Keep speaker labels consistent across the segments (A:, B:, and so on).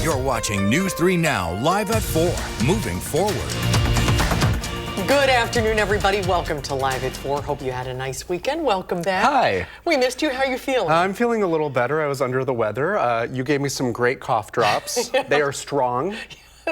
A: You're watching News 3 Now, live at 4, moving forward.
B: Good afternoon, everybody. Welcome to Live at 4. Hope you had a nice weekend. Welcome back.
C: Hi.
B: We missed you. How are you feeling?
C: I'm feeling a little better. I was under the weather. You gave me some great cough drops.
B: Yeah.
C: They are strong.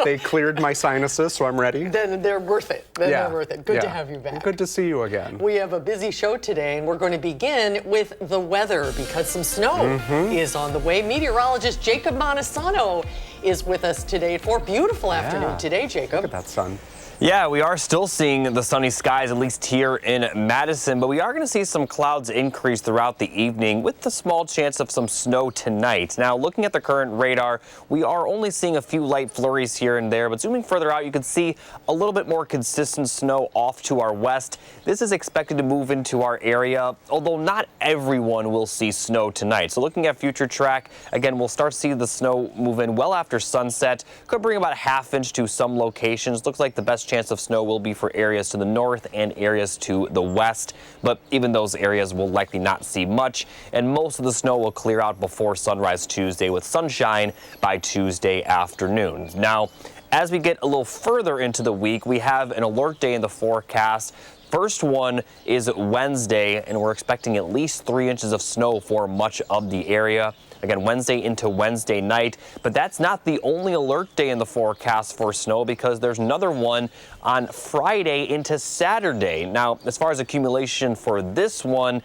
C: They cleared my sinuses, so I'm ready.
B: Then they're worth it. They're worth it. Good to have you back.
C: Good to see you again.
B: We have a busy show today, and we're going to begin with the weather because some snow is on the way. Meteorologist Jacob Montesano is with us today for a beautiful afternoon today, Jacob.
C: Look at that sun.
D: Yeah, we are still seeing the sunny skies, at least here in Madison, but we are going to see some clouds increase throughout the evening with the small chance of some snow tonight. Now, looking at the current radar, we are only seeing a few light flurries here and there, but zooming further out, you can see a little bit more consistent snow off to our west. This is expected to move into our area, although not everyone will see snow tonight. So looking at future track, again, we'll start to see the snow move in well after sunset. Could bring about a ½ inch to some locations. Looks like the best chance of snow will be for areas to the north and areas to the west, but even those areas will likely not see much, and most of the snow will clear out before sunrise Tuesday with sunshine by Tuesday afternoon. Now, as we get a little further into the week, we have an alert day in the forecast. First one is Wednesday, and we're expecting at least 3 inches of snow for much of the area. Again, Wednesday into Wednesday night, but that's not the only alert day in the forecast for snow because there's another one on Friday into Saturday. Now, as far as accumulation for this one,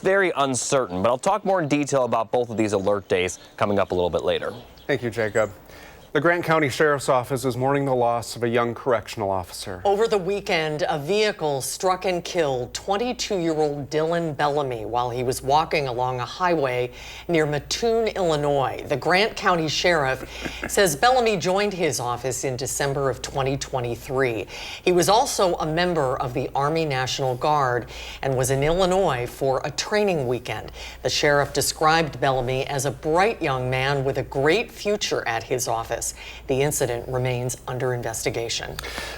D: very uncertain, but I'll talk more in detail about both of these alert days coming up a little bit later.
C: Thank you, Jacob. The Grant County Sheriff's Office is mourning the loss of a young correctional officer.
B: Over the weekend, a vehicle struck and killed 22-year-old Dylan Bellamy while he was walking along a highway near Mattoon, Illinois. The Grant County Sheriff says Bellamy joined his office in December of 2023. He was also a member of the Army National Guard and was in Illinois for a training weekend. The sheriff described Bellamy as a bright young man with a great future at his office. The incident remains under investigation.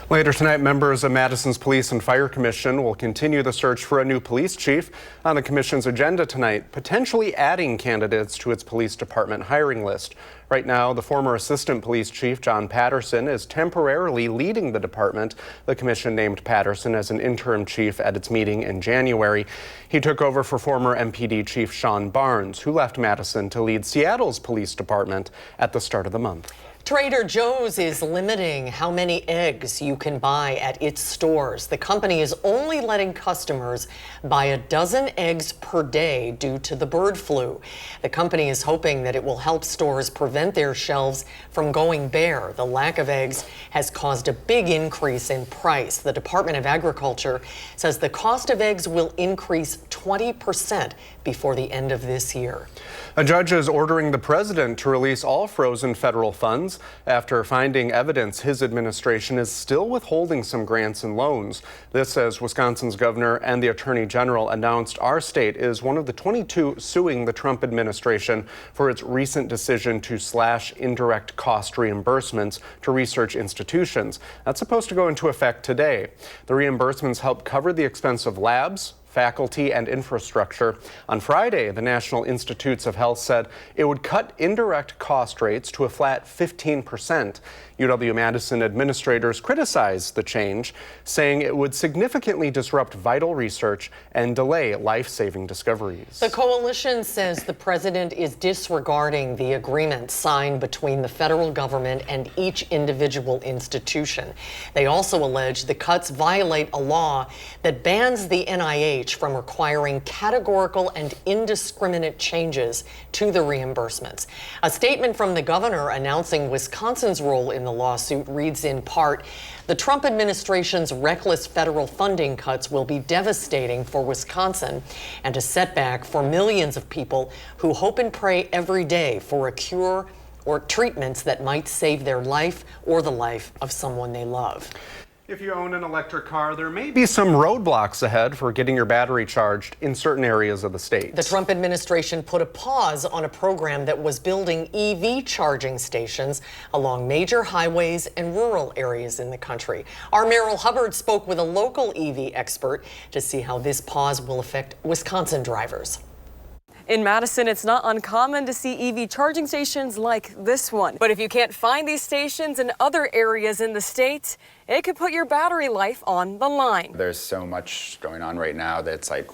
C: Later tonight, members of Madison's Police and Fire Commission will continue the search for a new police chief. On the commission's agenda tonight, potentially adding candidates to its police department hiring list. Right now, the former assistant police chief, John Patterson, is temporarily leading the department. The commission named Patterson as an interim chief at its meeting in January. He took over for former MPD Chief Sean Barnes, who left Madison to lead Seattle's police department at the start of the month.
B: Trader Joe's is limiting how many eggs you can buy at its stores. The company is only letting customers buy a dozen eggs per day due to the bird flu. The company is hoping that it will help stores prevent their shelves from going bare. The lack of eggs has caused a big increase in price. The Department of Agriculture says the cost of eggs will increase 20% before the end of this year.
C: A judge is ordering the president to release all frozen federal funds after finding evidence his administration is still withholding some grants and loans. This as Wisconsin's governor and the attorney general announced our state is one of the 22 suing the Trump administration for its recent decision to slash indirect cost reimbursements to research institutions. That's supposed to go into effect today. The reimbursements help cover the expense of labs, faculty, and infrastructure. On Friday, the National Institutes of Health said it would cut indirect cost rates to a flat 15%. UW-Madison administrators criticized the change, saying it would significantly disrupt vital research and delay life-saving discoveries.
B: The coalition says the president is disregarding the agreement signed between the federal government and each individual institution. They also allege the cuts violate a law that bans the NIH from requiring categorical and indiscriminate changes to the reimbursements. A statement from the governor announcing Wisconsin's role in the lawsuit reads in part, the Trump administration's reckless federal funding cuts will be devastating for Wisconsin and a setback for millions of people who hope and pray every day for a cure or treatments that might save their life or the life of someone they love.
C: If you own an electric car, there may be some roadblocks ahead for getting your battery charged in certain areas of the state.
B: The Trump administration put a pause on a program that was building EV charging stations along major highways and rural areas in the country. Our Merrill Hubbard spoke with a local EV expert to see how this pause will affect Wisconsin drivers.
E: In Madison, it's not uncommon to see EV charging stations like this one. But if you can't find these stations in other areas in the state, it could put your battery life on the line.
F: There's so much going on right now that's like,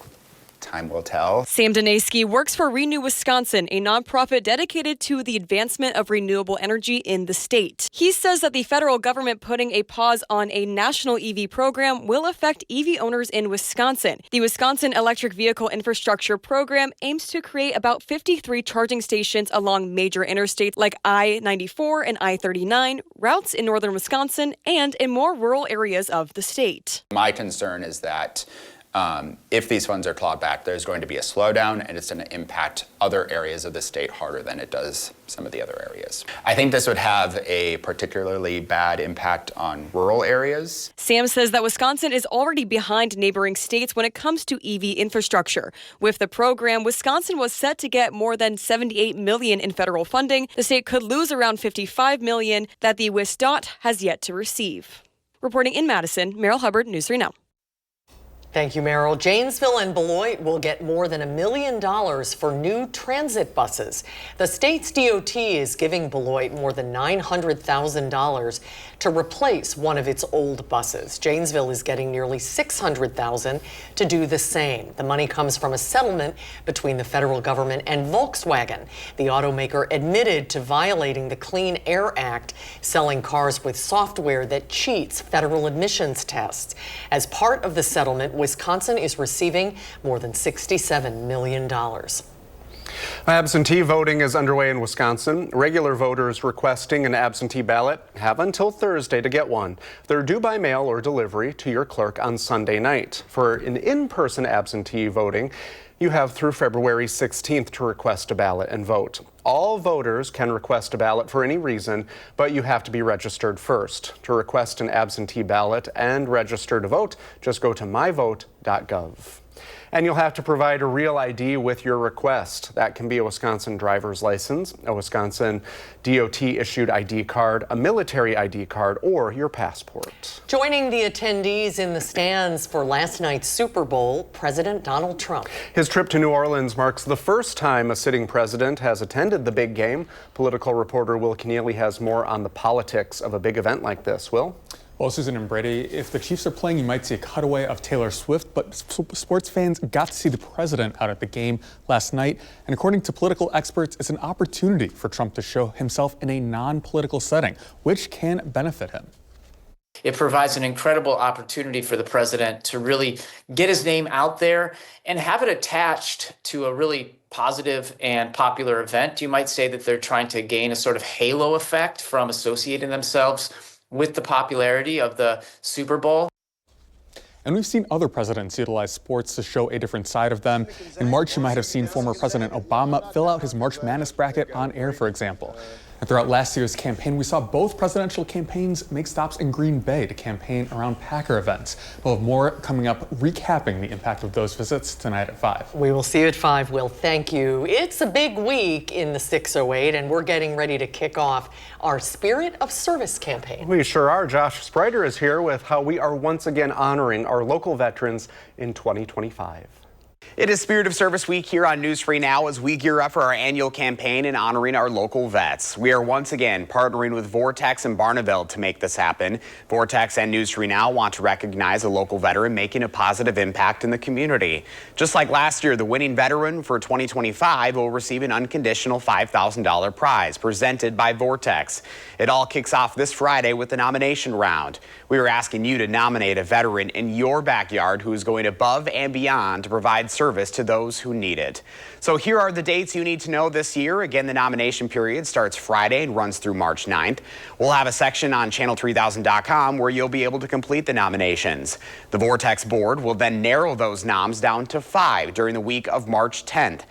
F: time will tell.
E: Sam Donaski works for Renew Wisconsin, a nonprofit dedicated to the advancement of renewable energy in the state. He says that the federal government putting a pause on a national EV program will affect EV owners in Wisconsin. The Wisconsin Electric Vehicle Infrastructure Program aims to create about 53 charging stations along major interstates like I-94 and I-39, routes in northern Wisconsin, and in more rural areas of the state.
F: My concern is that if these funds are clawed back, there's going to be a slowdown and it's going to impact other areas of the state harder than it does some of the other areas. I think this would have a particularly bad impact on rural areas.
E: Sam says that Wisconsin is already behind neighboring states when it comes to EV infrastructure. With the program, Wisconsin was set to get more than $78 million in federal funding. The state could lose around $55 million that the WISC-TV has yet to receive. Reporting in Madison, Meryl Hubbard, News 3 Now.
B: Thank you, Meryl. Janesville and Beloit will get more than $1 million for new transit buses. The state's DOT is giving Beloit more than $900,000 to replace one of its old buses. Janesville is getting nearly $600,000 to do the same. The money comes from a settlement between the federal government and Volkswagen. The automaker admitted to violating the Clean Air Act, selling cars with software that cheats federal emissions tests. As part of the settlement, Wisconsin is receiving more than $67 million.
C: Absentee voting is underway in Wisconsin. Regular voters requesting an absentee ballot have until Thursday to get one. They're due by mail or delivery to your clerk on Sunday night. For an in-person absentee voting, you have through February 16th to request a ballot and vote. All voters can request a ballot for any reason, but you have to be registered first. To request an absentee ballot and register to vote, just go to myvote.gov. And you'll have to provide a real ID with your request. That can be a Wisconsin driver's license, a Wisconsin DOT-issued ID card, a military ID card, or your passport.
B: Joining the attendees in the stands for last night's Super Bowl, President Donald Trump.
C: His trip to New Orleans marks the first time a sitting president has attended the big game. Political reporter Will Keneally has more on the politics of a big event like this. Will?
G: Well, Susan and Brady, if the Chiefs are playing, you might see a cutaway of Taylor Swift, but sports fans got to see the president out at the game last night. And according to political experts, it's an opportunity for Trump to show himself in a non-political setting, which can benefit him.
H: It provides an incredible opportunity for the president to really get his name out there and have it attached to a really positive and popular event. You might say that they're trying to gain a sort of halo effect from associating themselves with the popularity of the Super Bowl.
G: And we've seen other presidents utilize sports to show a different side of them. In March, you might have seen former President Obama fill out his March Madness bracket on air, for example. And throughout last year's campaign, we saw both presidential campaigns make stops in Green Bay to campaign around Packer events. We'll have more coming up, recapping the impact of those visits tonight at 5.
B: We will see you at 5, Will. Thank you. It's a big week in the 608, and we're getting ready to kick off our Spirit of Service campaign.
C: We sure are. Josh Sprider is here with how we are once again honoring our local veterans in 2025.
I: It is Spirit of Service Week here on News 3 Now as we gear up for our annual campaign in honoring our local vets. We are once again partnering with Vortex and Barneveld to make this happen. Vortex and News 3 Now want to recognize a local veteran making a positive impact in the community. Just like last year, the winning veteran for 2025 will receive an unconditional $5,000 prize presented by Vortex. It all kicks off this Friday with the nomination round. We are asking you to nominate a veteran in your backyard who is going above and beyond to provide service to those who need it. So here are the dates you need to know this year. Again, the nomination period starts Friday and runs through March 9th. We'll have a section on channel3000.com where you'll be able to complete the nominations. The Vortex board will then narrow those noms down to 5 during the week of March 10th.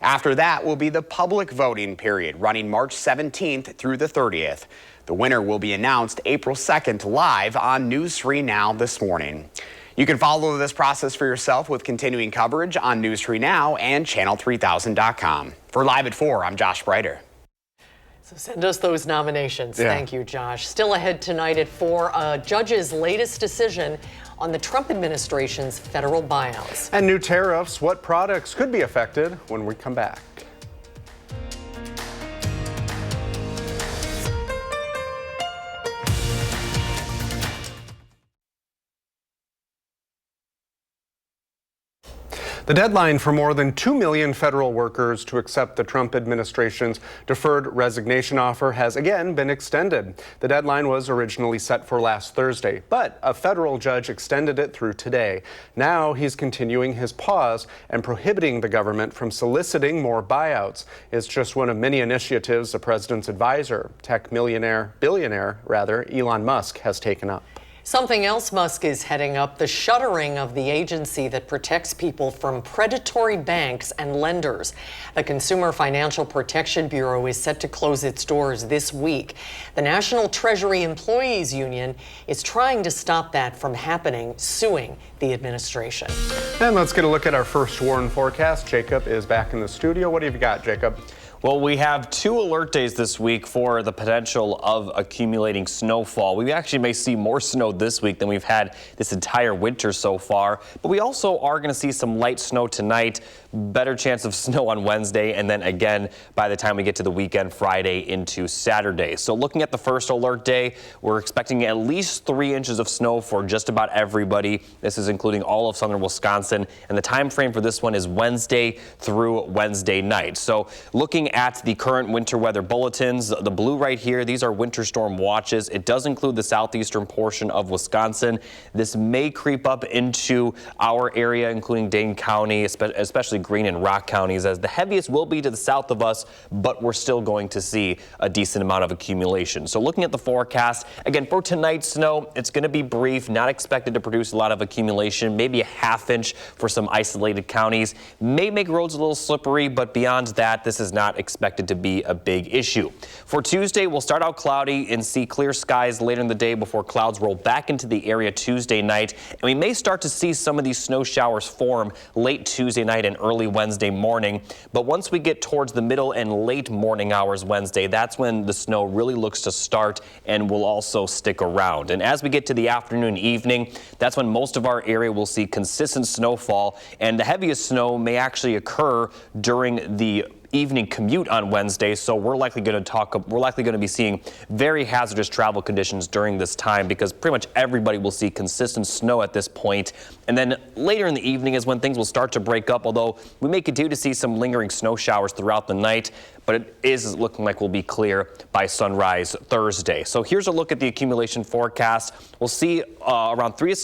I: After that will be the public voting period running March 17th through the 30th. The winner will be announced April 2nd live on News 3 Now this morning. You can follow this process for yourself with continuing coverage on News 3 Now and channel3000.com. For Live at 4, I'm Josh Sprider.
B: So send us those nominations.
C: Yeah.
B: Thank you, Josh. Still ahead tonight at 4, a judge's latest decision on the Trump administration's federal buyouts.
C: And new tariffs, what products could be affected when we come back. The deadline for more than 2 million federal workers to accept the Trump administration's deferred resignation offer has again been extended. The deadline was originally set for last Thursday, but a federal judge extended it through today. Now he's continuing his pause and prohibiting the government from soliciting more buyouts. It's just one of many initiatives the president's advisor, billionaire Elon Musk has taken up.
B: Something else Musk is heading up, the shuttering of the agency that protects people from predatory banks and lenders. The Consumer Financial Protection Bureau is set to close its doors this week. The National Treasury Employees Union is trying to stop that from happening, suing the administration.
C: And let's get a look at our first warn forecast. Jacob is back in the studio. What have you got, Jacob?
D: Well, we have 2 alert days this week for the potential of accumulating snowfall. We actually may see more snow this week than we've had this entire winter so far. But we also are going to see some light snow tonight, better chance of snow on Wednesday, and then again by the time we get to the weekend, Friday into Saturday. So looking at the first alert day, we're expecting at least 3 inches of snow for just about everybody. This is including all of southern Wisconsin, and the time frame for this one is Wednesday through Wednesday night. So looking at the current winter weather bulletins, the blue right here, these are winter storm watches. It does include the southeastern portion of Wisconsin. This may creep up into our area, including Dane County, especially Greene and Rock counties, as the heaviest will be to the south of us, but we're still going to see a decent amount of accumulation. So looking at the forecast, again, for tonight's snow, it's going to be brief, not expected to produce a lot of accumulation, maybe a ½ inch for some isolated counties. May make roads a little slippery, but beyond that, this is not expected to be a big issue. For Tuesday, we'll start out cloudy and see clear skies later in the day before clouds roll back into the area Tuesday night. And we may start to see some of these snow showers form late Tuesday night and early Wednesday morning. But once we get towards the middle and late morning hours Wednesday, that's when the snow really looks to start and will also stick around. And as we get to the afternoon, evening, that's when most of our area will see consistent snowfall, and the heaviest snow may actually occur during the evening commute on Wednesday, so we're likely going to be seeing very hazardous travel conditions during this time, because pretty much everybody will see consistent snow at this point. And then later in the evening is when things will start to break up, although we may continue to see some lingering snow showers throughout the night, but it is looking like we'll be clear by sunrise Thursday. So here's a look at the accumulation forecast. We'll see around 3 to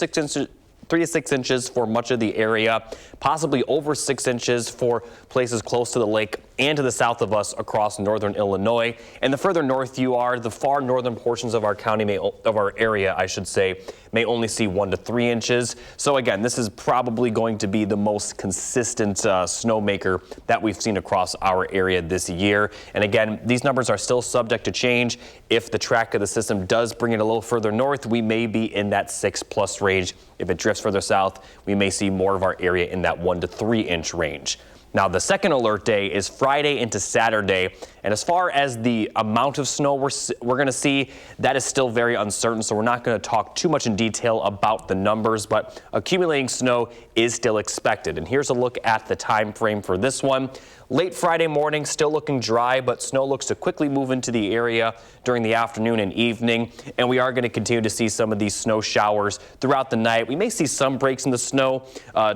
D: 6 inches for much of the area, possibly over 6 inches for places close to the lake and to the south of us across northern Illinois. And the further north you are, the far northern portions of our county, of our area, I should say, may only see 1 to 3 inches. So again, this is probably going to be the most consistent snowmaker that we've seen across our area this year. And again, these numbers are still subject to change. If the track of the system does bring it a little further north, we may be in that 6+ range. If it drifts further south, we may see more of our area in that 1 to 3 inch range. Now, the second alert day is Friday into Saturday, and as far as the amount of snow we're going to see, that is still very uncertain, so we're not going to talk too much in detail about the numbers, but accumulating snow is still expected. And here's a look at the time frame for this one. Late Friday morning, still looking dry, but snow looks to quickly move into the area during the afternoon and evening, and we are going to continue to see some of these snow showers throughout the night. We may see some breaks in the snow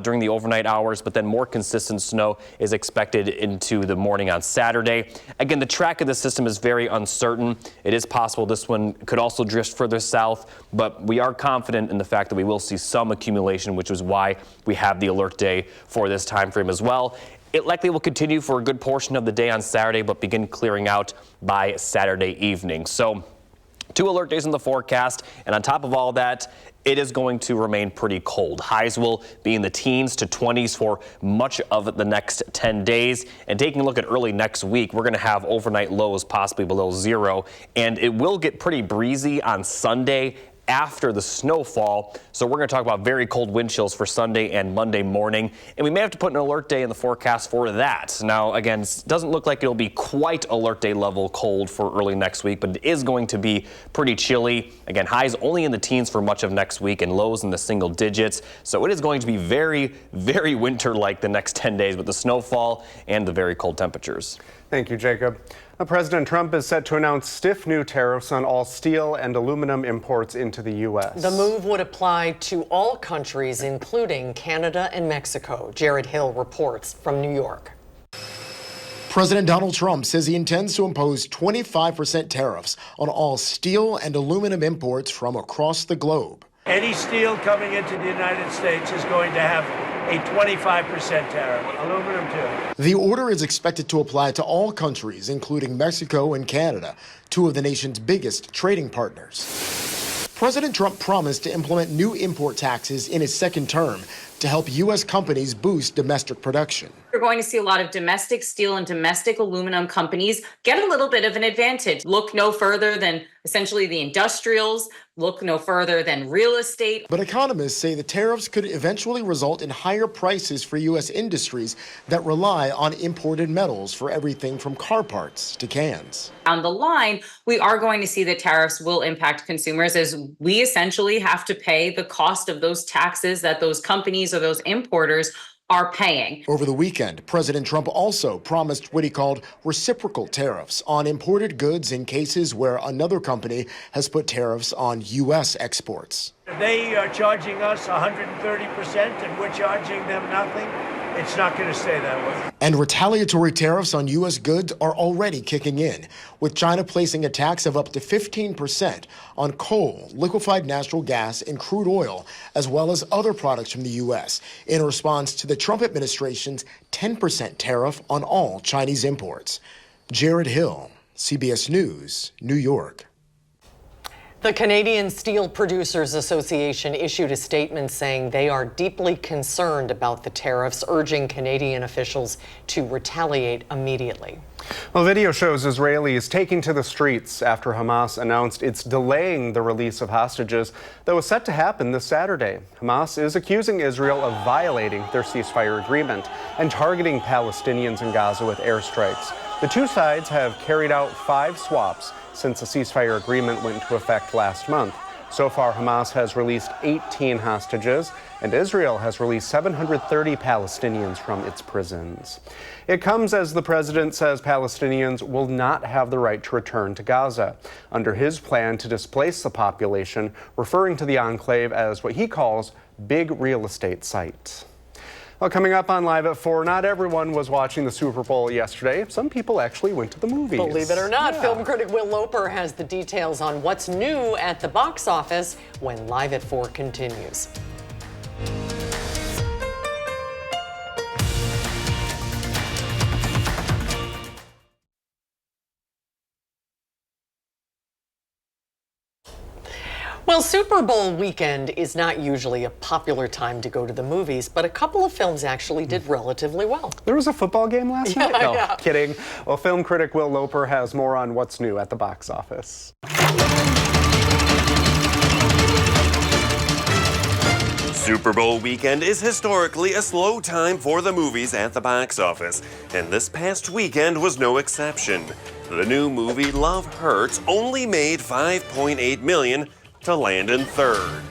D: during the overnight hours, but then more consistent snow is expected into the morning on Saturday. Again, the track of the system is very uncertain. It is possible this one could also drift further south, but we are confident in the fact that we will see some accumulation, which is why we have the alert day for this time frame as well. It likely will continue for a good portion of the day on Saturday, but begin clearing out by Saturday evening. So 2 alert days in the forecast, and on top of all that, it is going to remain pretty cold. Highs will be in the teens to 20s for much of the next 10 days. And taking a look at early next week, we're going to have overnight lows possibly below 0. And it will get pretty breezy on Sunday after the snowfall. So we're going to talk about very cold wind chills for Sunday and Monday morning, and we may have to put an alert day in the forecast for that. Now, again, it doesn't look like it'll be quite alert day level cold for early next week, but it is going to be pretty chilly. Again, highs only in the teens for much of next week and lows in the single digits. So it is going to be very, very winter-like the next 10 days with the snowfall and the very cold temperatures.
C: Thank you, Jacob. President Trump is set to announce stiff new tariffs on all steel and aluminum imports into the U.S.
B: The move would apply to all countries, including Canada and Mexico. Jared Hill reports from New York.
J: President Donald Trump says he intends to impose 25% tariffs on all steel and aluminum imports from across the globe.
K: Any steel coming into the United States is going to have a 25% tariff. Aluminum, too.
J: The order is expected to apply to all countries, including Mexico and Canada, two of the nation's biggest trading partners. President Trump promised to implement new import taxes in his second term to help U.S. companies boost domestic production.
L: We're going to see a lot of domestic steel and domestic aluminum companies get a little bit of an advantage. Look no further than essentially the industrials, look no further than real estate.
J: But economists say the tariffs could eventually result in higher prices for U.S. industries that rely on imported metals for everything from car parts to cans.
L: Down the line, we are going to see that tariffs will impact consumers as we essentially have to pay the cost of those taxes that those companies or those importers are paying.
J: Over the weekend, President Trump also promised what he called reciprocal tariffs on imported goods in cases where another company has put tariffs on U.S. exports.
K: They are charging us 130% and we're charging them nothing. It's not going to stay that way.
J: And retaliatory tariffs on U.S. goods are already kicking in, with China placing a tax of up to 15% on coal, liquefied natural gas, and crude oil, as well as other products from the U.S., in response to the Trump administration's 10% tariff on all Chinese imports. Jared Hill, CBS News, New York.
B: The Canadian Steel Producers Association issued a statement saying they are deeply concerned about the tariffs, urging Canadian officials to retaliate immediately.
C: Well, video shows Israelis taking to the streets after Hamas announced it's delaying the release of hostages that was set to happen this Saturday. Hamas is accusing Israel of violating their ceasefire agreement and targeting Palestinians in Gaza with airstrikes. The two sides have carried out 5 swaps since the ceasefire agreement went into effect last month. So far, Hamas has released 18 hostages, and Israel has released 730 Palestinians from its prisons. It comes as the president says Palestinians will not have the right to return to Gaza under his plan to displace the population, referring to the enclave as what he calls big real estate site. Well, coming up on Live at 4, not everyone was watching the Super Bowl yesterday. Some people actually went to the movies.
B: Believe it or not, film critic Will Loper has the details on what's new at the box office when Live at 4 continues. Well, Super Bowl weekend is not usually a popular time to go to the movies, but a couple of films actually did relatively well.
C: There was a football game last night? No,
B: yeah.
C: Kidding. Well, film critic Will Loper has more on what's new at the box office.
M: Super Bowl weekend is historically a slow time for the movies at the box office, and this past weekend was no exception. The new movie Love Hurts only made $5.8 million to land in third.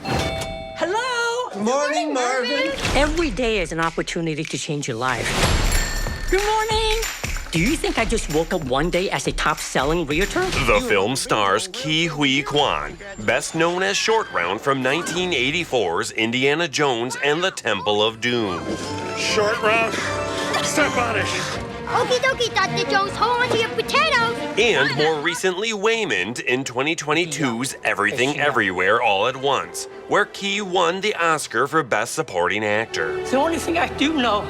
N: Hello?
O: Morning, Marvin.
N: Every day is an opportunity to change your life. Good morning. Do you think I just woke up one day as a top-selling realtor?
M: The film stars Ke Huy Quan, best known as Short Round from 1984's Indiana Jones and the Temple of Doom.
K: Short Round, step on it.
O: Okie dokie, Dr. Jones, hold on to your potatoes.
M: And more recently, Waymond in 2022's Everything Everywhere All at Once, where Ke won the Oscar for Best Supporting Actor.
N: The only thing I do know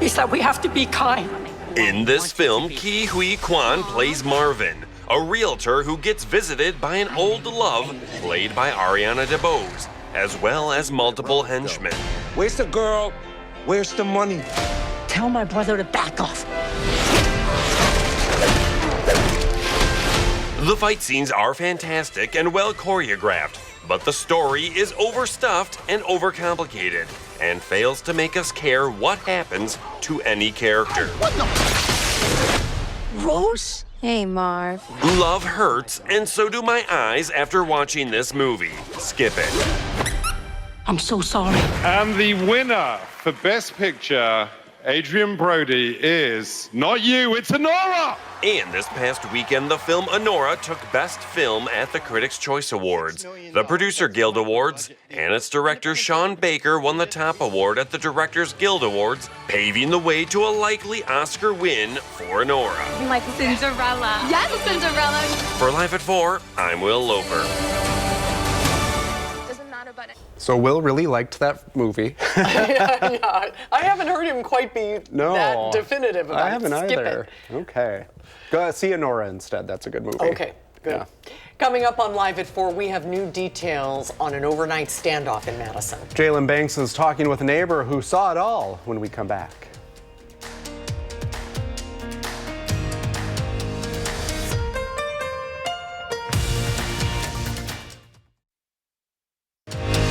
N: is that we have to be kind.
M: In this film, Ke Huy Quan plays Marvin, a realtor who gets visited by an old love played by Ariana DeBose, as well as multiple henchmen.
P: Where's the girl? Where's the money?
N: Tell my brother to back off.
M: The fight scenes are fantastic and well choreographed, but the story is overstuffed and overcomplicated and fails to make us care what happens to any character.
Q: Rose? Hey, Marv.
M: Love hurts, and so do my eyes after watching this movie. Skip it.
N: I'm so sorry.
R: And the winner for Best Picture, Adrian Brody, is not you, it's Honora!
M: And this past weekend, the film Honora took Best Film at the Critics' Choice Awards, the Producer Guild Awards, and its director Sean Baker won the top award at the Directors Guild Awards, paving the way to a likely Oscar win for Honora.
Q: You like Cinderella? Yes, Cinderella.
M: For Live at 4, I'm Will Loper.
C: So Will really liked that movie.
B: Yeah, I haven't heard him quite be that definitive about it.
C: I haven't
B: Skip
C: either.
B: it.
C: Okay. Go see Honora instead. That's a good movie.
B: Okay, good.
C: Yeah.
B: Coming up on Live at 4, we have new details on an overnight standoff in Madison.
C: Jalen Banks is talking with a neighbor who saw it all when we come back.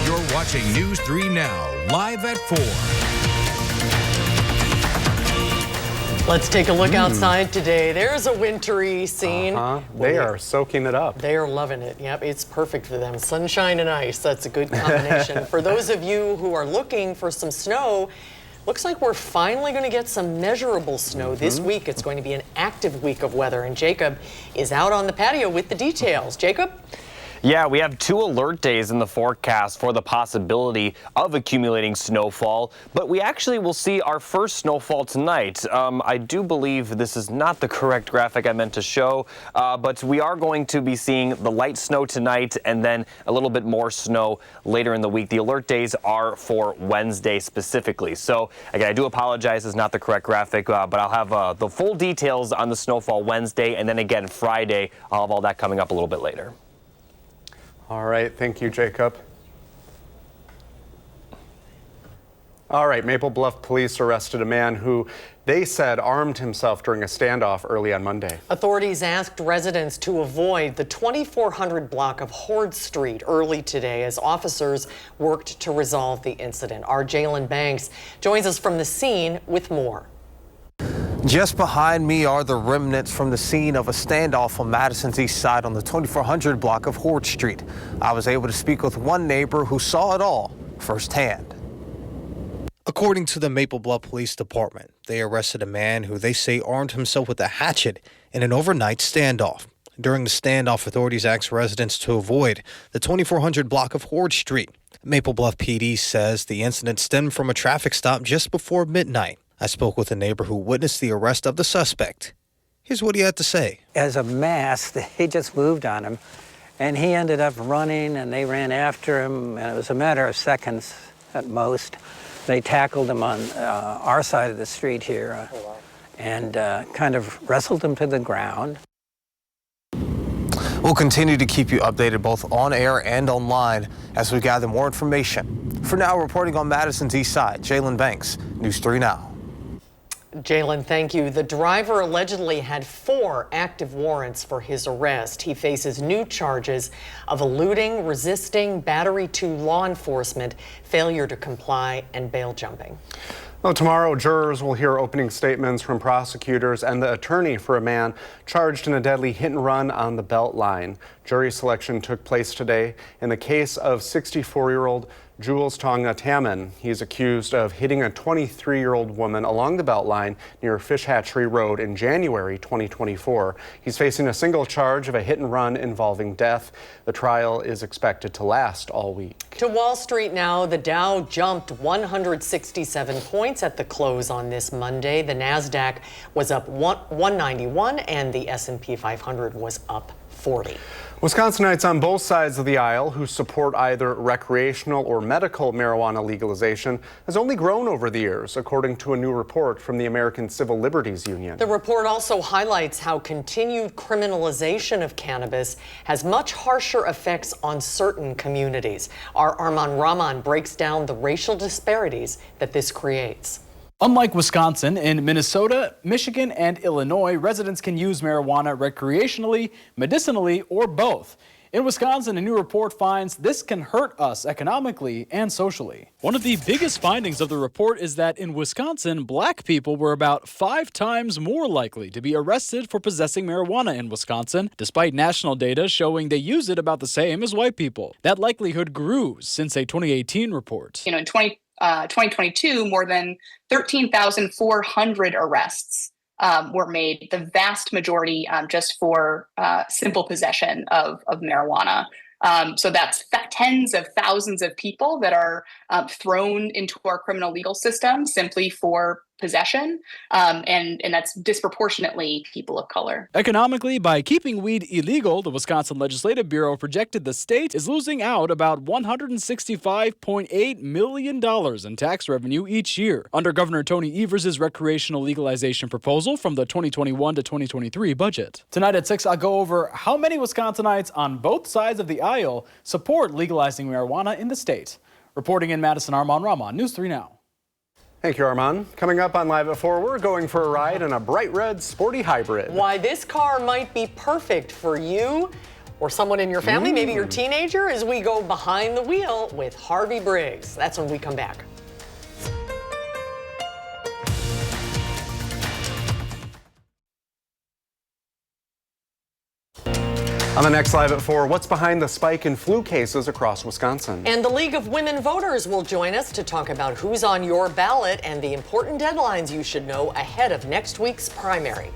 A: You're watching News 3 Now, live at 4.
B: Let's take a look outside today. There's a wintry scene.
C: They are soaking it up.
B: They are loving it. Yep, it's perfect for them. Sunshine and ice, that's a good combination. For those of you who are looking for some snow, looks like we're finally going to get some measurable snow this week. It's going to be an active week of weather, and Jacob is out on the patio with the details. Jacob?
D: Yeah, we have 2 alert days in the forecast for the possibility of accumulating snowfall, but we actually will see our first snowfall tonight. I do believe this is not the correct graphic I meant to show, but we are going to be seeing the light snow tonight and then a little bit more snow later in the week. The alert days are for Wednesday specifically. So again, I do apologize, it's not the correct graphic, but I'll have the full details on the snowfall Wednesday, and then again Friday. I'll have all that coming up a little bit later.
C: All right, thank you, Jacob. All right, Maple Bluff police arrested a man who they said armed himself during a standoff early on Monday.
B: Authorities asked residents to avoid the 2400 block of Horde Street early today as officers worked to resolve the incident. Our Jalen Banks joins us from the scene with more.
S: Just behind me are the remnants from the scene of a standoff on Madison's east side on the 2400 block of Horde Street. I was able to speak with one neighbor who saw it all firsthand. According to the Maple Bluff Police Department, they arrested a man who they say armed himself with a hatchet in an overnight standoff. During the standoff, authorities asked residents to avoid the 2400 block of Horde Street. Maple Bluff PD says the incident stemmed from a traffic stop just before midnight. I spoke with a neighbor who witnessed the arrest of the suspect. Here's what he had to say.
T: As a mass, they just moved on him, and he ended up running, and they ran after him, and it was a matter of seconds at most. They tackled him on our side of the street here and kind of wrestled him to the ground.
S: We'll continue to keep you updated both on air and online as we gather more information. For now, reporting on Madison's east side, Jalen Banks, News 3 Now.
B: Jalen, thank you. The driver allegedly had 4 active warrants for his arrest. He faces new charges of eluding, resisting, battery to law enforcement, failure to comply, and bail jumping.
C: Well, tomorrow, jurors will hear opening statements from prosecutors and the attorney for a man charged in a deadly hit and run on the Beltline. Jury selection took place today in the case of 64-year-old Jules Tonga Tammen. He's accused of hitting a 23-year-old woman along the Beltline near Fish Hatchery Road in January 2024. He's facing a single charge of a hit and run involving death. The trial is expected to last all week.
B: To Wall Street now, the Dow jumped 167 points at the close on this Monday. The Nasdaq was up 191 and the S&P 500 was up 40.
C: Wisconsinites on both sides of the aisle who support either recreational or medical marijuana legalization has only grown over the years, according to a new report from the American Civil Liberties Union.
B: The report also highlights how continued criminalization of cannabis has much harsher effects on certain communities. Our Arman Rahman breaks down the racial disparities that this creates.
U: Unlike Wisconsin, in Minnesota, Michigan, and Illinois, residents can use marijuana recreationally, medicinally, or both. In Wisconsin, a new report finds this can hurt us economically and socially. One of the biggest findings of the report is that in Wisconsin, black people were about 5 times more likely to be arrested for possessing marijuana in Wisconsin, despite national data showing they use it about the same as white people. That likelihood grew since a 2018 report.
V: In 2022, more than 13,400 arrests were made, the vast majority just for simple possession of marijuana. So that's tens of thousands of people that are thrown into our criminal legal system simply for possession, and that's disproportionately people of color.
U: Economically, by keeping weed illegal, the Wisconsin Legislative Bureau projected the state is losing out about $165.8 million in tax revenue each year under Governor Tony Evers' recreational legalization proposal from the 2021 to 2023 budget. Tonight at 6, I'll go over how many Wisconsinites on both sides of the aisle support legalizing marijuana in the state. Reporting in Madison, Armand Rahman, News 3 Now.
C: Thank you, Armand. Coming up on Live at 4, we're going for a ride in a bright red sporty hybrid.
B: Why this car might be perfect for you or someone in your family, maybe your teenager, as we go behind the wheel with Harvey Briggs. That's when we come back.
C: On the next Live at 4, what's behind the spike in flu cases across Wisconsin?
B: And the League of Women Voters will join us to talk about who's on your ballot and the important deadlines you should know ahead of next week's primary.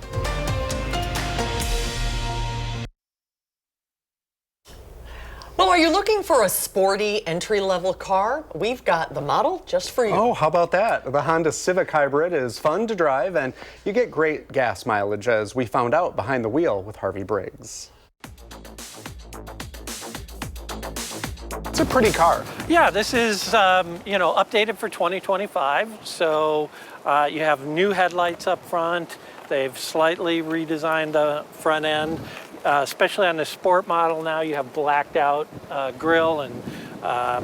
B: Well, are you looking for a sporty entry-level car? We've got the model just for you.
C: Oh, how about that? The Honda Civic Hybrid is fun to drive, and you get great gas mileage, as we found out behind the wheel with Harvey Briggs. It's a pretty car.
W: Yeah, this is, updated for 2025. So you have new headlights up front. They've slightly redesigned the front end, especially on the sport model now. You have blacked out grille and a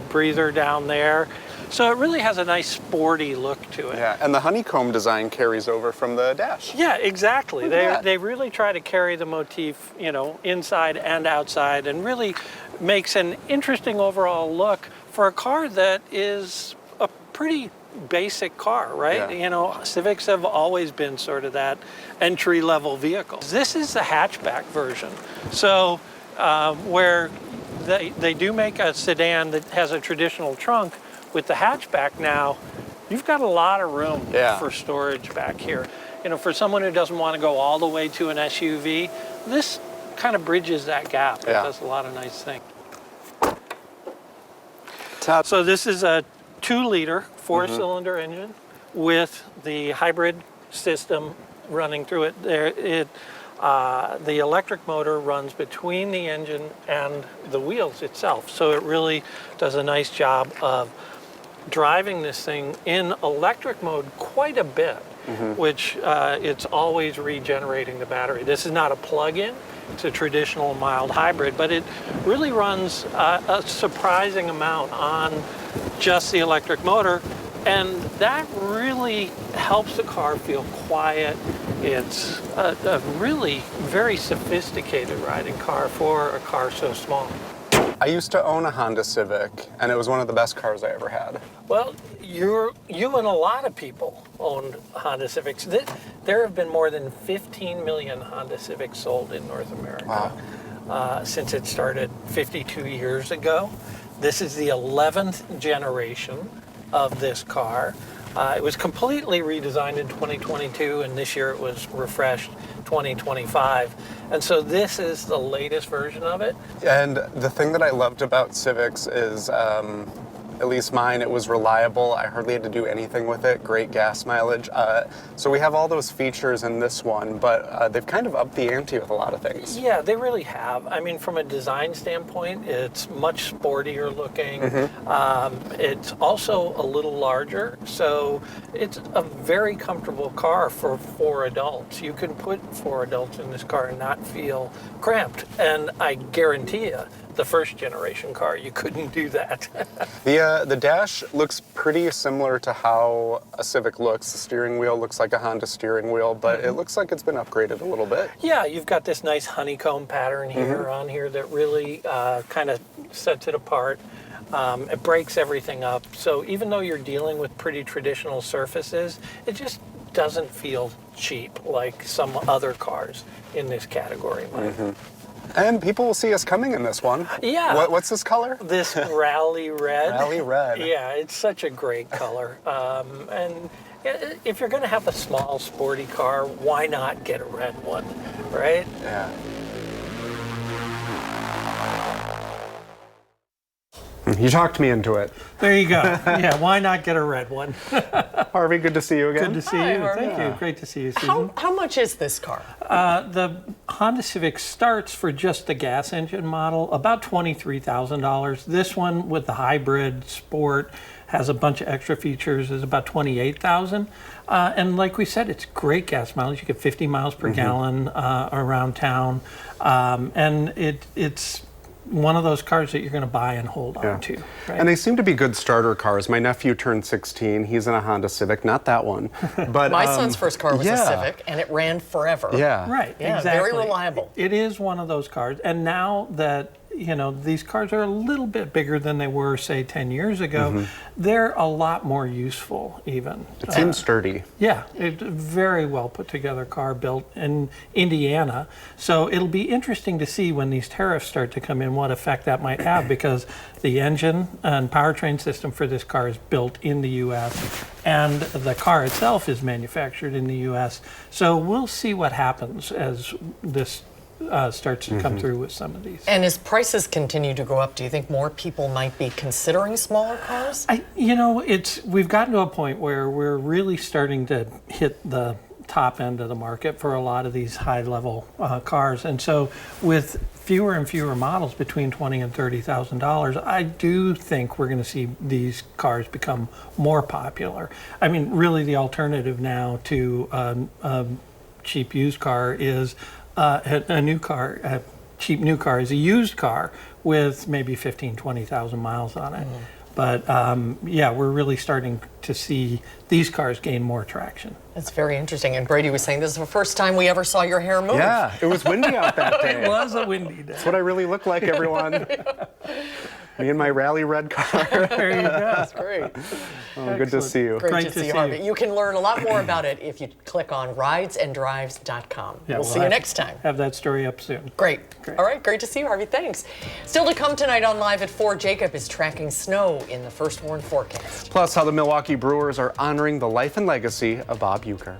W: breather down there. So it really has a nice sporty look to it.
C: Yeah, and the honeycomb design carries over from the dash.
W: Yeah, exactly. They really try to carry the motif, inside and outside, and really makes an interesting overall look for a car that is a pretty basic car, right?
C: Yeah.
W: Civics have always been sort of that entry-level vehicle. This is the hatchback version. So where they do make a sedan that has a traditional trunk, with the hatchback now, you've got a lot of room for storage back here. For someone who doesn't want to go all the way to an SUV, this kind of bridges that gap. It does a lot of nice things. So this is a 2-liter 4-cylinder engine with the hybrid system running through it. The electric motor runs between the engine and the wheels itself. So it really does a nice job of driving this thing in electric mode quite a bit, which it's always regenerating the battery. This is not a plug-in, it's a traditional mild hybrid, but it really runs a surprising amount on just the electric motor, and that really helps the car feel quiet. It's a really very sophisticated riding car for a car so small.
C: I used to own a Honda Civic, and it was one of the best cars I ever had.
W: Well, you and a lot of people owned Honda Civics. There have been more than 15 million Honda Civics sold in North America since it started 52 years ago. This is the 11th generation of this car. It was completely redesigned in 2022, and this year it was refreshed 2025. And so this is the latest version of it.
C: And the thing that I loved about Civics is, at least mine, it was reliable. I hardly had to do anything with it. Great gas mileage. So we have all those features in this one, but they've kind of upped the ante with a lot of things.
W: Yeah, they really have. I mean, from a design standpoint, it's much sportier looking. It's also a little larger, so it's a very comfortable car for 4 adults. You can put 4 adults in this car and not feel cramped. And I guarantee you, the first generation car. You couldn't do that.
C: The dash looks pretty similar to how a Civic looks. The steering wheel looks like a Honda steering wheel, but it looks like it's been upgraded a little bit.
W: Yeah, you've got this nice honeycomb pattern here on here that really kind of sets it apart. It breaks everything up. So even though you're dealing with pretty traditional surfaces, it just doesn't feel cheap like some other cars in this category.
C: And people will see us coming in this one.
W: Yeah.
C: What's this color?
W: This Rally Red.
C: Rally Red.
W: Yeah, it's such a great color. And if you're going to have a small, sporty car, why not get a red one, right?
C: Yeah. You talked me into it.
W: There you go. Yeah, why not get a red one?
C: Harvey, good to see you again.
W: Good to see you. Thank you. Great to see you, Susan.
B: How much is this car?
W: The Honda Civic starts for just the gas engine model about $23,000. This one with the hybrid sport has a bunch of extra features is about $28,000. And like we said, it's great gas mileage. You get 50 miles per gallon around town. And it's one of those cars that you're going to buy and hold on to. Right?
C: And they seem to be good starter cars. My nephew turned 16. He's in a Honda Civic, not that one. But
B: my son's first car was a Civic, and it ran forever.
C: Yeah.
W: Right,
B: yeah,
W: exactly.
B: Very reliable.
W: It is one of those cars. And now that these cars are a little bit bigger than they were, say, 10 years ago, they're a lot more useful even.
C: It seems sturdy.
W: Yeah, it's a very well put together car built in Indiana. So it'll be interesting to see when these tariffs start to come in what effect that might have, because the engine and powertrain system for this car is built in the U.S. and the car itself is manufactured in the U.S. So we'll see what happens as this starts to come through with some of these.
B: And as prices continue to go up, do you think more people might be considering smaller cars?
W: We've gotten to a point where we're really starting to hit the top end of the market for a lot of these high-level cars, and so with fewer and fewer models between $20,000 and $30,000, I do think we're going to see these cars become more popular. I mean, really, the alternative now to a cheap used car is a new car. A cheap new car is a used car with maybe 15,000, 20,000 miles on it. But we're really starting to see these cars gain more traction.
B: That's very interesting. And Brady was saying this is the first time we ever saw your hair move.
C: Yeah, it was windy out that day.
W: It was a windy day.
C: That's what I really look like, everyone. Me and my Rally Red car.
W: There you go.
B: That's great.
C: Oh, good to see you.
B: Great to see you, Harvey. You can learn a lot more about it if you click on ridesanddrives.com.
W: Yeah,
B: we'll see you next time.
W: Have that story up soon.
B: Great. All right, great to see you, Harvey. Thanks. Still to come tonight on Live at 4, Jacob is tracking snow in the first warn forecast.
C: Plus, how the Milwaukee Brewers are honoring the life and legacy of Bob Uecker.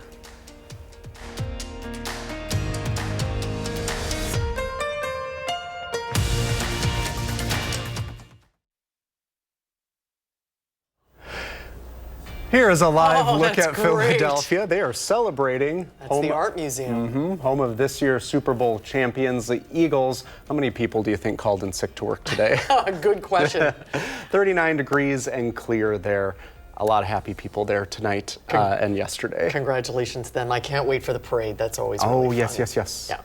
C: Here is a live look at Philadelphia. They are celebrating.
B: That's the art museum.
C: Home of this year's Super Bowl champions, the Eagles. How many people do you think called in sick to work today?
B: Good question.
C: 39 degrees and clear there. A lot of happy people there tonight and yesterday.
B: Congratulations, then. I can't wait for the parade. That's always really fun.
C: Yes.
B: Yeah.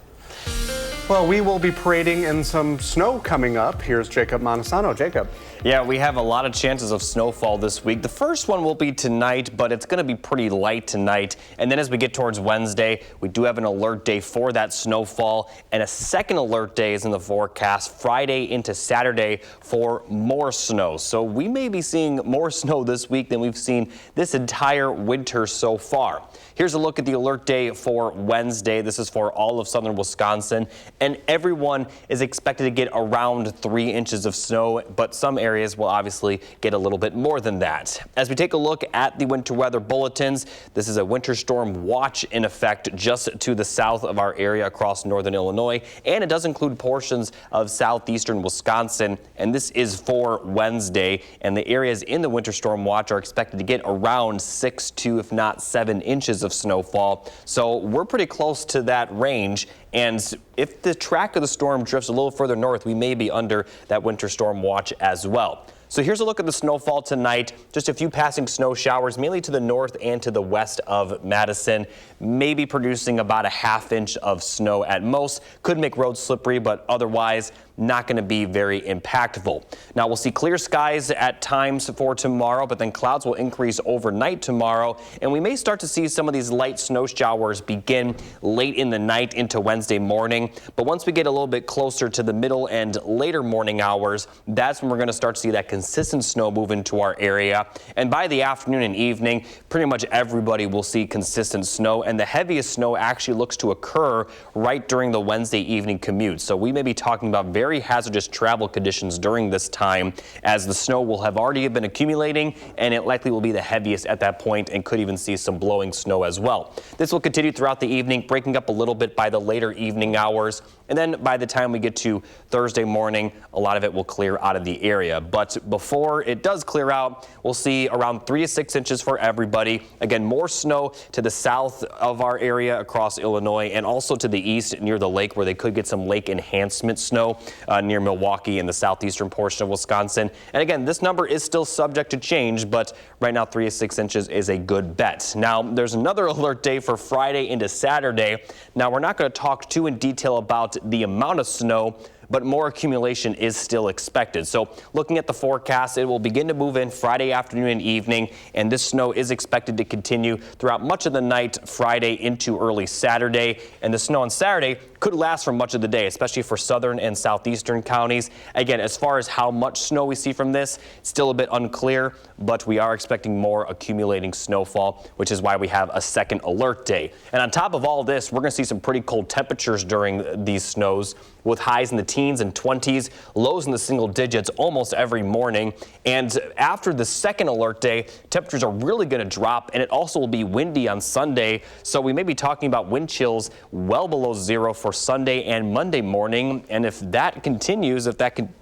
C: Well, we will be parading in some snow coming up. Here's Jacob Montesano. Jacob.
D: Yeah, we have a lot of chances of snowfall this week. The first one will be tonight, but it's going to be pretty light tonight. And then as we get towards Wednesday, we do have an alert day for that snowfall. And a second alert day is in the forecast Friday into Saturday for more snow. So we may be seeing more snow this week than we've seen this entire winter so far. Here's a look at the alert day for Wednesday. This is for all of southern Wisconsin. And everyone is expected to get around 3 inches of snow, but some areas will obviously get a little bit more than that. As we take a look at the winter weather bulletins, this is a winter storm watch in effect just to the south of our area across northern Illinois, and it does include portions of southeastern Wisconsin, and this is for Wednesday, and the areas in the winter storm watch are expected to get around 6 to, if not 7 inches of snowfall. So we're pretty close to that range. And if the track of the storm drifts a little further north, we may be under that winter storm watch as well. So here's a look at the snowfall tonight. Just a few passing snow showers, mainly to the north and to the west of Madison, maybe producing about a ½ inch of snow at most. Could make roads slippery, but otherwise not going to be very impactful. Now we'll see clear skies at times for tomorrow, but then clouds will increase overnight tomorrow, and we may start to see some of these light snow showers begin late in the night into Wednesday morning. But once we get a little bit closer to the middle and later morning hours, that's when we're going to start to see that consistent snow move into our area. And by the afternoon and evening, pretty much everybody will see consistent snow, and the heaviest snow actually looks to occur right during the Wednesday evening commute. So we may be talking about very hazardous travel conditions during this time, as the snow will have already been accumulating, and it likely will be the heaviest at that point and could even see some blowing snow as well. This will continue throughout the evening, breaking up a little bit by the later evening hours. And then by the time we get to Thursday morning, a lot of it will clear out of the area. But before it does clear out, we'll see around 3 to 6 inches for everybody. Again, more snow to the south of our area across Illinois, and also to the east near the lake, where they could get some lake enhancement snow near Milwaukee in the southeastern portion of Wisconsin. And again, this number is still subject to change, but right now 3 to 6 inches is a good bet. Now, there's another alert day for Friday into Saturday. Now, we're not going to talk too in detail about the amount of snow, but more accumulation is still expected. So looking at the forecast, it will begin to move in Friday afternoon and evening, and this snow is expected to continue throughout much of the night Friday into early Saturday. And the snow on Saturday could last for much of the day, especially for southern and southeastern counties. Again, as far as how much snow we see from this, it's still a bit unclear, but we are expecting more accumulating snowfall, which is why we have a second alert day. And on top of all this, we're going to see some pretty cold temperatures during these snows, with highs in the teens and 20s, lows in the single digits almost every morning. And after the second alert day, temperatures are really going to drop, and it also will be windy on Sunday. So we may be talking about wind chills well below zero for Sunday and Monday morning. And if that continues,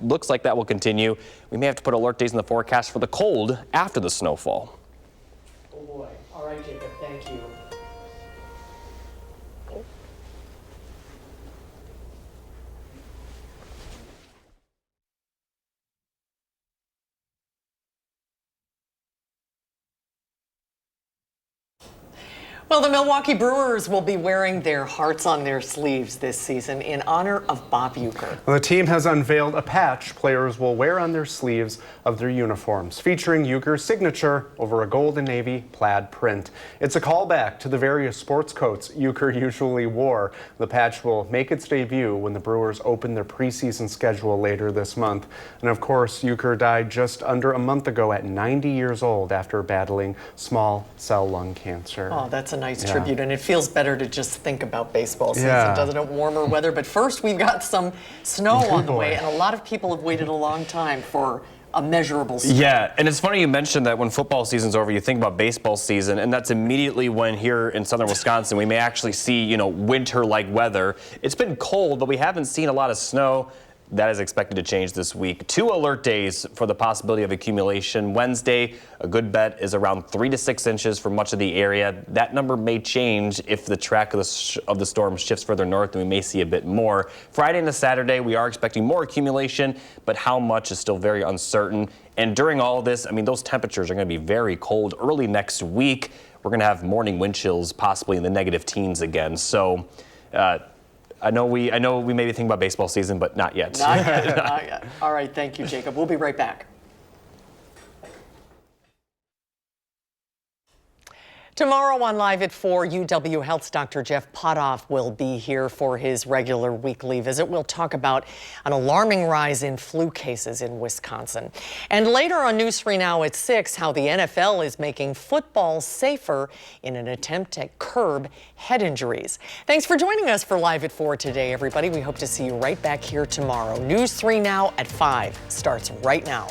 D: looks like that will continue, we may have to put alert days in the forecast for the cold after the snowfall.
B: Oh boy. All right, Jacob, thank you. Well, the Milwaukee Brewers will be wearing their hearts on their sleeves this season in honor of Bob Uecker.
C: The team has unveiled a patch players will wear on their sleeves of their uniforms, featuring Uecker's signature over a gold and navy plaid print. It's a callback to the various sports coats Uecker usually wore. The patch will make its debut when the Brewers open their preseason schedule later this month. And of course, Uecker died just under a month ago at 90 years old after battling small cell lung cancer.
B: Oh, that's a nice tribute, and it feels better to just think about baseball season, doesn't it? Warmer weather, but first we've got some snow on the way, and a lot of people have waited a long time for a measurable snow.
D: Yeah, and it's funny you mentioned that when football season's over, you think about baseball season, and that's immediately when here in southern Wisconsin we may actually see, winter-like weather. It's been cold, but we haven't seen a lot of snow. That is expected to change this week. 2 alert days for the possibility of accumulation. Wednesday, a good bet is around 3 to 6 inches for much of the area. That number may change if the track of the storm shifts further north, and we may see a bit more. Friday into Saturday, we are expecting more accumulation, but how much is still very uncertain. And during all of this, those temperatures are going to be very cold. Early next week, we're going to have morning wind chills, possibly in the negative teens again. So, I know we may be thinking about baseball season, but not yet.
B: Not yet, not yet. All right, thank you, Jacob. We'll be right back. Tomorrow on Live at 4, UW Health's Dr. Jeff Potoff will be here for his regular weekly visit. We'll talk about an alarming rise in flu cases in Wisconsin. And later on News 3 Now at 6, how the NFL is making football safer in an attempt to curb head injuries. Thanks for joining us for Live at 4 today, everybody. We hope to see you right back here tomorrow. News 3 Now at 5 starts right now.